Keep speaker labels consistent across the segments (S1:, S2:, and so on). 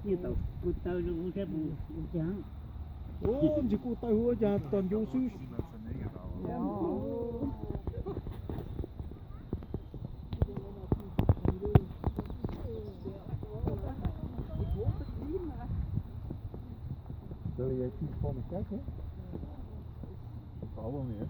S1: như tàu cụt tàu cũng sẽ bù trắng
S2: ô chỉ cụ tay hùa nhà toàn vô sư Wil je iets voor me kijken? Al wel meer.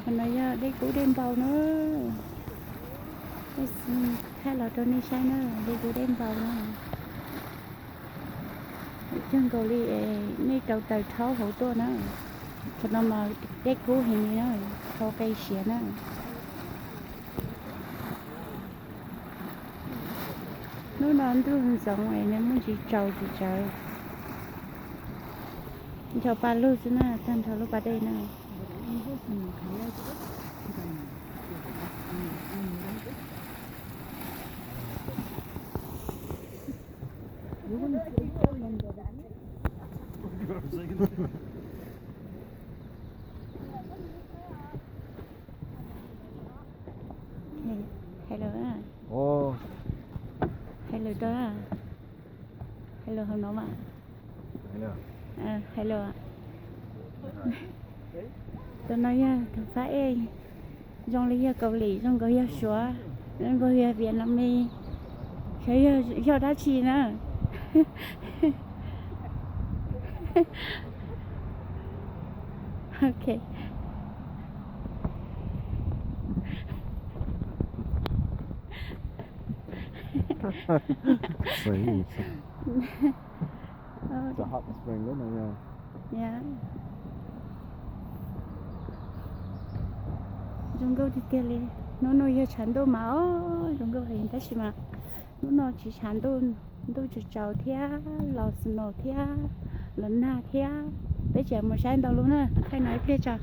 S3: Hôm nay đi cũ đêm bầu nữa, hay là tôi đi sai nữa, đi cũ đêm bầu nữa. Chân cầu đi đi trâu tàu tháo hậu tôi nữa, cho nó mà đi cũ hình nữa, tháo cây xỉa nữa. Nó nói tôi không giống vậy nên muốn chỉ trâu. Cho ba lô chứ na, thân tháo lô ba đây na. Hello à.
S2: Oh.
S3: Hello đó à. Hello không nói mà.
S2: Hello.
S3: À, hello ạ. Tôi nói thật phải trong lý cầu lý trong có hiệu xóa trong có hiệu Việt Nam đi cái hiệu đã chỉ nữa. Ok.
S2: Sweet. It's a hot spring, isn't it?
S3: Yeah. Jungle đi kia đi, nó yêu chán đồ mà, jungle hình thế mà, nó chỉ chán đồ chỉ trâu thea, lò snow thea, lần na thea, bây giờ mà sáng đâu luôn á, hay nói kia cho.